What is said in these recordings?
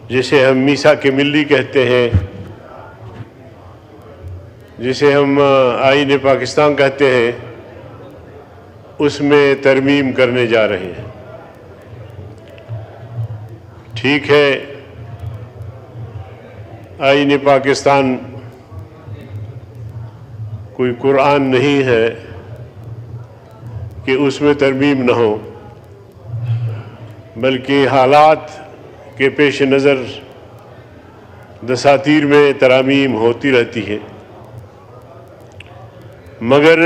جسے ہم میثاق ملی کہتے ہیں، جسے ہم آئین پاکستان کہتے ہیں، اس میں ترمیم کرنے جا رہے ہیں۔ ٹھیک ہے، آئین پاکستان کوئی قرآن نہیں ہے کہ اس میں ترمیم نہ ہو، بلکہ حالات کے پیش نظر دساتیر میں ترامیم ہوتی رہتی ہے، مگر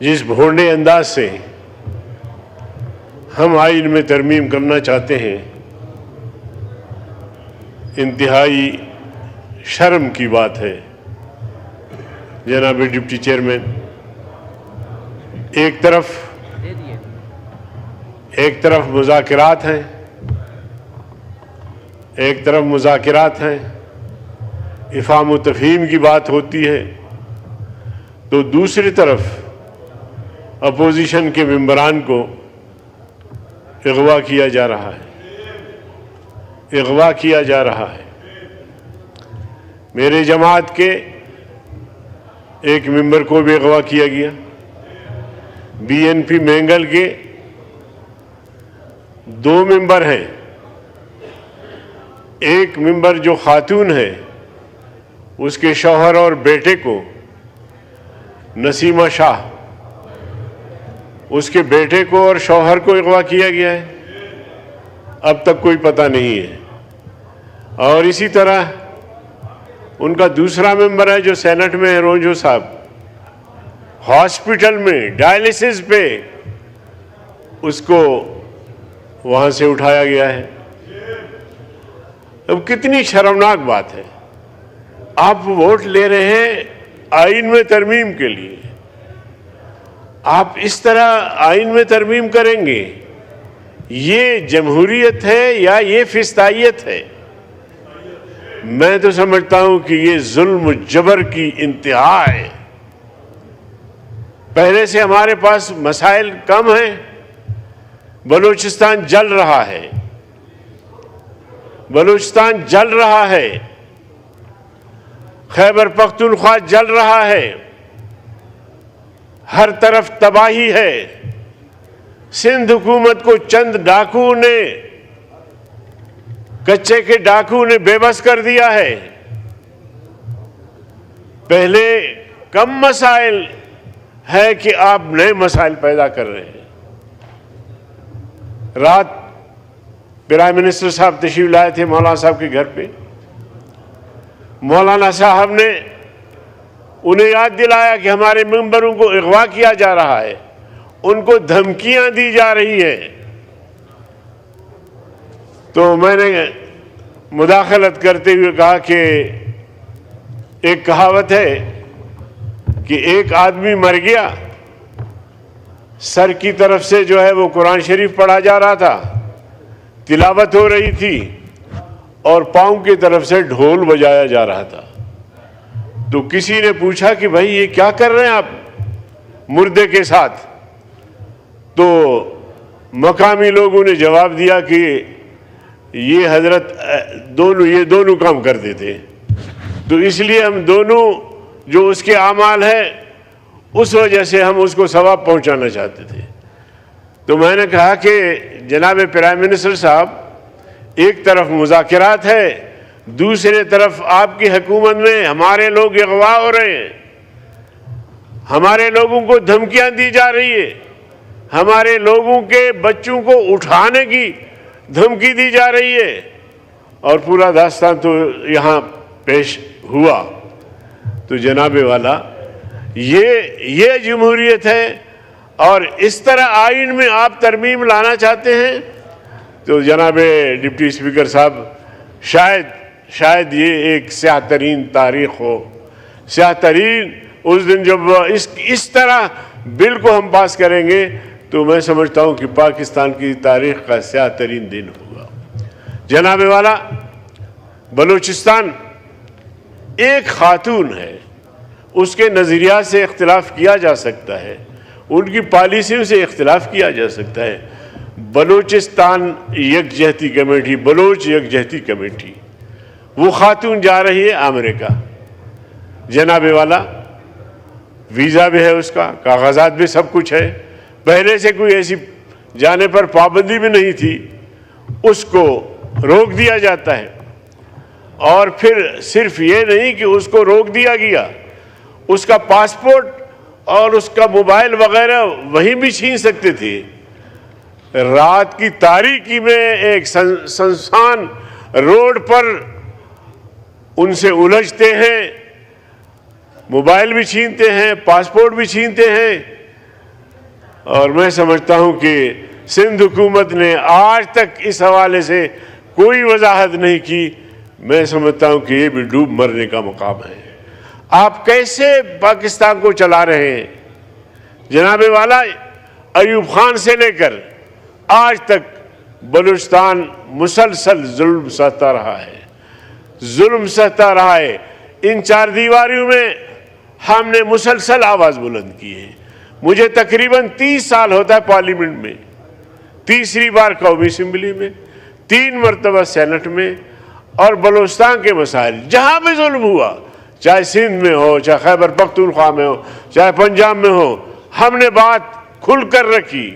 جس بھونڈے انداز سے ہم آئین میں ترمیم کرنا چاہتے ہیں، انتہائی شرم کی بات ہے۔ جناب ڈپٹی چیئرمین، ایک طرف مذاکرات ہیں، افہام و تفہیم کی بات ہوتی ہے، تو دوسری طرف اپوزیشن کے ممبران کو اغوا کیا جا رہا ہے۔ میرے جماعت کے ایک ممبر کو بھی اغوا کیا گیا، بی این پی مینگل کے 2 ممبر ہیں، ایک ممبر جو خاتون ہے اس کے شوہر اور بیٹے کو، نسیمہ شاہ، اس کے بیٹے کو اور شوہر کو اغوا کیا گیا ہے، اب تک کوئی پتہ نہیں ہے۔ اور اسی طرح ان کا دوسرا ممبر ہے جو سینٹ میں ہے، رونجو صاحب، ہاسپٹل میں ڈائلسس پہ اس کو وہاں سے اٹھایا گیا ہے۔ اب کتنی شرمناک بات ہے، آپ ووٹ لے رہے ہیں آئین میں ترمیم کے لیے، آپ اس طرح آئین میں ترمیم کریں گے؟ یہ جمہوریت ہے یا یہ فسطائیت ہے؟ میں تو سمجھتا ہوں کہ یہ ظلم و جبر کی انتہا ہے۔ پہلے سے ہمارے پاس مسائل کم ہیں، بلوچستان جل رہا ہے، خیبر پختونخوا جل رہا ہے، ہر طرف تباہی ہے۔ سندھ حکومت کو چند ڈاکوؤں نے، کچے کے ڈاکو نے بے بس کر دیا ہے۔ پہلے کم مسائل ہے کہ آپ نئے مسائل پیدا کر رہے ہیں۔ رات پرائم منسٹر صاحب تشریف لائے تھے مولانا صاحب کے گھر پہ، مولانا صاحب نے انہیں یاد دلایا کہ ہمارے ممبروں کو اغوا کیا جا رہا ہے، ان کو دھمکیاں دی جا رہی ہیں۔ تو میں نے مداخلت کرتے ہوئے کہا کہ ایک کہاوت ہے کہ ایک آدمی مر گیا، سر کی طرف سے جو ہے وہ قرآن شریف پڑھا جا رہا تھا، تلاوت ہو رہی تھی، اور پاؤں کی طرف سے ڈھول بجایا جا رہا تھا۔ تو کسی نے پوچھا کہ بھائی یہ کیا کر رہے ہیں آپ مردے کے ساتھ؟ تو مقامی لوگوں نے جواب دیا کہ یہ حضرت دونوں کام کرتے تھے، تو اس لیے ہم دونوں جو اس کے اعمال ہیں اس وجہ سے ہم اس کو ثواب پہنچانا چاہتے تھے۔ تو میں نے کہا کہ جناب پرائم منسٹر صاحب، ایک طرف مذاکرات ہے، دوسرے طرف آپ کی حکومت میں ہمارے لوگ اغوا ہو رہے ہیں، ہمارے لوگوں کو دھمکیاں دی جا رہی ہے، ہمارے لوگوں کے بچوں کو اٹھانے کی دھمکی دی جا رہی ہے، اور پورا داستان تو یہاں پیش ہوا۔ تو جناب والا، یہ جمہوریت ہے، اور اس طرح آئین میں آپ ترمیم لانا چاہتے ہیں؟ تو جناب ڈپٹی اسپیکر صاحب، شاید یہ ایک سیاہ ترین تاریخ ہو، سیاہ ترین اس دن جب اس طرح بل کو ہم پاس کریں گے، تو میں سمجھتا ہوں کہ پاکستان کی تاریخ کا سیاہ ترین دن ہوگا۔ جناب والا، بلوچستان ایک خاتون ہے، اس کے نظریات سے اختلاف کیا جا سکتا ہے، ان کی پالیسیوں سے اختلاف کیا جا سکتا ہے، بلوچستان یکجہتی کمیٹی، بلوچ یکجہتی کمیٹی، وہ خاتون جا رہی ہے امریکہ، جناب والا ویزا بھی ہے، اس کا کاغذات بھی سب کچھ ہے، پہلے سے کوئی ایسی جانے پر پابندی بھی نہیں تھی، اس کو روک دیا جاتا ہے۔ اور پھر صرف یہ نہیں کہ اس کو روک دیا گیا، اس کا پاسپورٹ اور اس کا موبائل وغیرہ وہیں بھی چھین سکتے تھے۔ رات کی تاریکی میں ایک سنسان روڈ پر ان سے الجھتے ہیں، موبائل بھی چھینتے ہیں، پاسپورٹ بھی چھینتے ہیں۔ اور میں سمجھتا ہوں کہ سندھ حکومت نے آج تک اس حوالے سے کوئی وضاحت نہیں کی۔ میں سمجھتا ہوں کہ یہ بھی ڈوب مرنے کا مقام ہے۔ آپ کیسے پاکستان کو چلا رہے ہیں؟ جناب والا، ایوب خان سے لے کر آج تک بلوچستان مسلسل ظلم سہتا رہا ہے، ظلم سہتا رہا ہے۔ ان چار دیواریوں میں ہم نے مسلسل آواز بلند کی ہے۔ مجھے تقریباً 30 سال ہوتا ہے پارلیمنٹ میں، تیسری بار قومی اسمبلی میں، 3 مرتبہ سینٹ میں، اور بلوچستان کے مسائل جہاں بھی ظلم ہوا، چاہے سندھ میں ہو، چاہے خیبر پختونخوا میں ہو، چاہے پنجاب میں ہو، ہم نے بات کھل کر رکھی،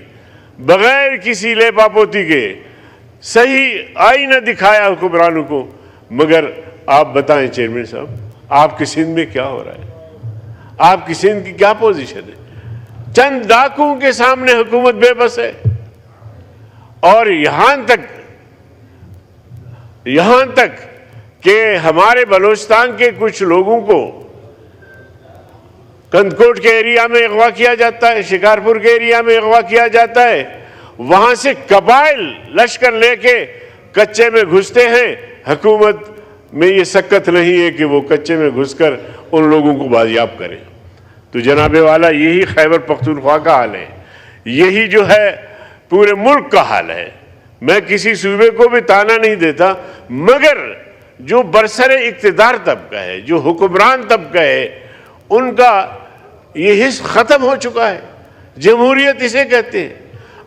بغیر کسی لیپاپوتی کے، صحیح آئینہ دکھایا حکمرانوں کو۔ مگر آپ بتائیں چیئرمین صاحب، آپ کی سندھ میں کیا ہو رہا ہے؟ آپ کی سندھ کی کیا پوزیشن ہے؟ چند ڈاکوؤں کے سامنے حکومت بے بس ہے۔ اور یہاں تک کہ ہمارے بلوچستان کے کچھ لوگوں کو کندکوٹ کے ایریا میں اغوا کیا جاتا ہے، شکارپور کے ایریا میں اغوا کیا جاتا ہے، وہاں سے قبائل لشکر لے کے کچے میں گھستے ہیں۔ حکومت میں یہ سکت نہیں ہے کہ وہ کچے میں گھس کر ان لوگوں کو بازیاب کرے۔ تو جناب والا، یہی خیبر پختونخوا کا حال ہے، یہی جو ہے پورے ملک کا حال ہے۔ میں کسی صوبے کو بھی تانا نہیں دیتا، مگر جو برسر اقتدار طبقہ ہے، جو حکمران طبقہ ہے، ان کا یہ حص ختم ہو چکا ہے۔ جمہوریت اسے کہتے ہیں۔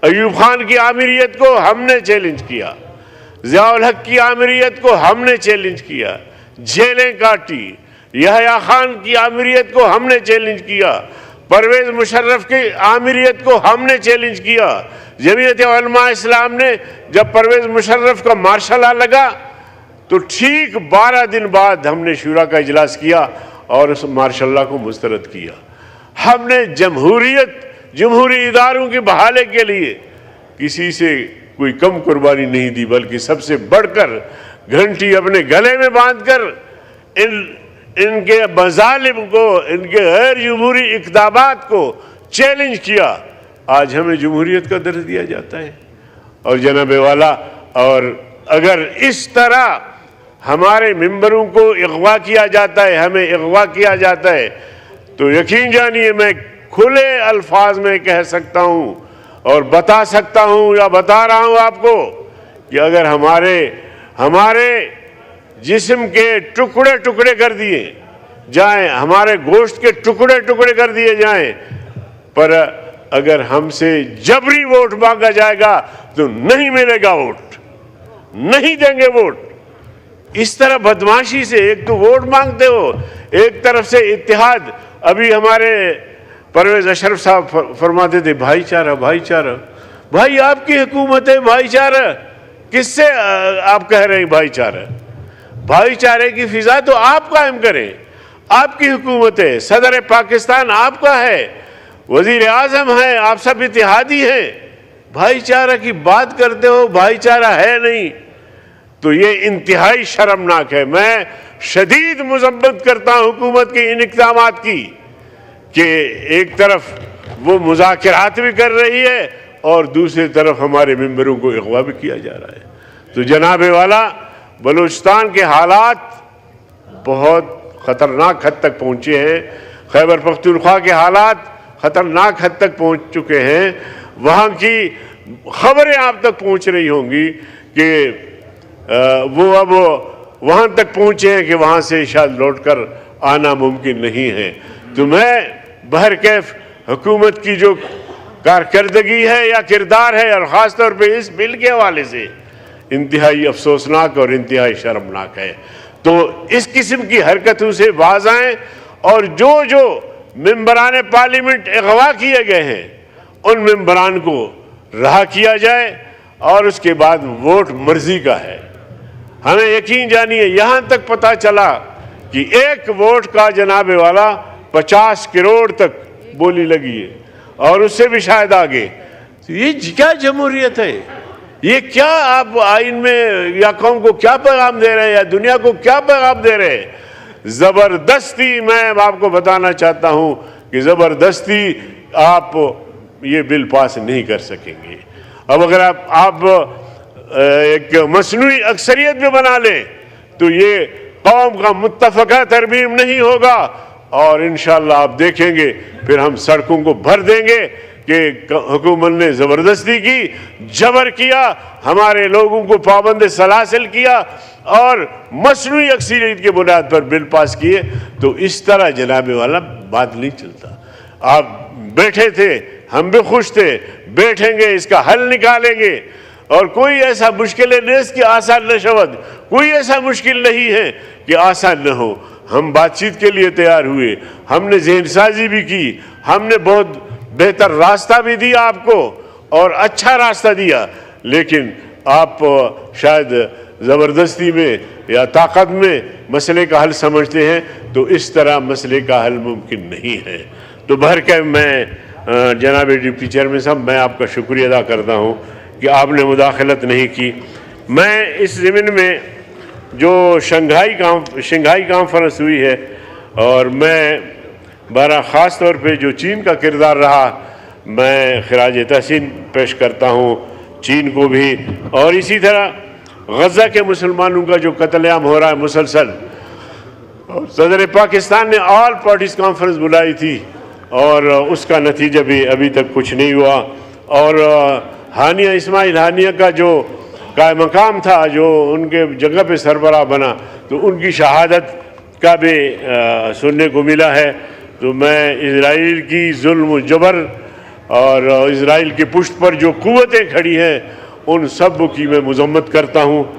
ایوب خان کی آمریت کو ہم نے چیلنج کیا، ضیاء الحق کی آمریت کو ہم نے چیلنج کیا، جیلیں کاٹی۔ یحییٰ خان کی آمریت کو ہم نے چیلنج کیا، پرویز مشرف کی آمریت کو ہم نے چیلنج کیا۔ جمعیت علماء اسلام نے جب پرویز مشرف کا مارشل لا لگا تو ٹھیک 12 دن بعد ہم نے شورا کا اجلاس کیا اور اس مارشل لا کو مسترد کیا۔ ہم نے جمہوری اداروں کی بحالی کے لیے کسی سے کوئی کم قربانی نہیں دی، بلکہ سب سے بڑھ کر گھنٹی اپنے گلے میں باندھ کر ان کے مظالم کو، ان کے غیر جمہوری اقدامات کو چیلنج کیا۔ آج ہمیں جمہوریت کا درس دیا جاتا ہے۔ اور جناب والا، اور اگر اس طرح ہمارے ممبروں کو اغوا کیا جاتا ہے، ہمیں اغوا کیا جاتا ہے، تو یقین جانیے میں کھلے الفاظ میں کہہ سکتا ہوں اور بتا سکتا ہوں یا بتا رہا ہوں آپ کو کہ اگر ہمارے جسم کے ٹکڑے ٹکڑے کر دیے جائیں، ہمارے گوشت کے ٹکڑے ٹکڑے کر دیے جائیں، پر اگر ہم سے جبری ووٹ مانگا جائے گا تو نہیں ملے گا ووٹ، نہیں دیں گے ووٹ۔ اس طرح بدماشی سے ایک تو ووٹ مانگتے ہو، ایک طرف سے اتحاد۔ ابھی ہمارے پرویز اشرف صاحب فرماتے تھے بھائی چارہ، بھائی چارہ۔ بھائی آپ کی حکومت ہے، بھائی چارہ کس سے آپ کہہ رہے ہیں بھائی چارہ؟ بھائی چارے کی فضا تو آپ قائم کریں، آپ کی حکومت ہے، صدر پاکستان آپ کا ہے، وزیر اعظم ہے، آپ سب اتحادی ہیں، بھائی چارہ کی بات کرتے ہو، بھائی چارہ ہے نہیں، تو یہ انتہائی شرمناک ہے۔ میں شدید مذمت کرتا ہوں حکومت کے ان اقدامات کی کہ ایک طرف وہ مذاکرات بھی کر رہی ہے اور دوسری طرف ہمارے ممبروں کو اغوا بھی کیا جا رہا ہے۔ تو جناب والا، بلوچستان کے حالات بہت خطرناک حد تک پہنچے ہیں، خیبر پختونخوا کے حالات خطرناک حد تک پہنچ چکے ہیں۔ وہاں کی خبریں آپ تک پہنچ رہی ہوں گی کہ وہ اب وہاں تک پہنچے ہیں کہ وہاں سے شاید لوٹ کر آنا ممکن نہیں ہے۔ تو میں بہرکیف حکومت کی جو کارکردگی ہے یا کردار ہے، اور خاص طور پہ اس بل کے حوالے سے انتہائی افسوسناک اور انتہائی شرمناک ہے۔ تو اس قسم کی حرکتوں سے باز آئیں، اور جو ممبران پارلیمنٹ اغوا کیے گئے ہیں ان ممبران کو رہا کیا جائے، اور اس کے بعد ووٹ مرضی کا ہے۔ ہمیں یقین جانیے یہاں تک پتہ چلا کہ ایک ووٹ کا جناب والا 50 کروڑ تک بولی لگی ہے، اور اس سے بھی شاید آگے۔ یہ کیا جمہوریت ہے؟ یہ کیا آپ آئین میں یا قوم کو کیا پیغام دے رہے ہیں، یا دنیا کو کیا پیغام دے رہے ہیں؟ زبردستی میں آپ کو بتانا چاہتا ہوں کہ زبردستی آپ یہ بل پاس نہیں کر سکیں گے۔ اب اگر آپ ایک مصنوعی اکثریت بھی بنا لیں تو یہ قوم کا متفقہ ترمیم نہیں ہوگا، اور انشاءاللہ آپ دیکھیں گے پھر ہم سڑکوں کو بھر دیں گے کہ حکومت نے زبردستی کی، جبر کیا، ہمارے لوگوں کو پابند سلاسل کیا، اور مصنوعی اکثریت کی بنیاد پر بل پاس کیے۔ تو اس طرح جناب والا بات نہیں چلتا۔ آپ بیٹھے تھے، ہم بھی خوش تھے، بیٹھیں گے، اس کا حل نکالیں گے، اور کوئی ایسا مشکل نہیں کہ آسان نہ شود، کوئی ایسا مشکل نہیں ہے کہ آسان نہ ہو۔ ہم بات چیت کے لیے تیار ہوئے، ہم نے ذہن سازی بھی کی، ہم نے بہت بہتر راستہ بھی دیا آپ کو، اور اچھا راستہ دیا، لیکن آپ شاید زبردستی میں یا طاقت میں مسئلے کا حل سمجھتے ہیں، تو اس طرح مسئلے کا حل ممکن نہیں ہے۔ تو بہرکیف میں جناب ڈپٹی چیئرمین صاحب، میں آپ کا شکریہ ادا کرتا ہوں کہ آپ نے مداخلت نہیں کی۔ میں اس ضمن میں جو شنگھائی کانفرنس ہوئی ہے، اور میں بارہ خاص طور پہ جو چین کا کردار رہا، میں خراج تحسین پیش کرتا ہوں چین کو بھی، اور اسی طرح غزہ کے مسلمانوں کا جو قتل عام ہو رہا ہے مسلسل، صدر پاکستان نے آل پارٹیز کانفرنس بلائی تھی، اور اس کا نتیجہ بھی ابھی تک کچھ نہیں ہوا، اور ہانیہ اسماعیل ہانیہ کا جو قائم مقام تھا، جو ان کے جگہ پہ سربراہ بنا، تو ان کی شہادت کا بھی سننے کو ملا ہے۔ تو میں اسرائیل کی ظلم و جبر اور اسرائیل کی پشت پر جو قوتیں کھڑی ہیں ان سب کی میں مذمت کرتا ہوں۔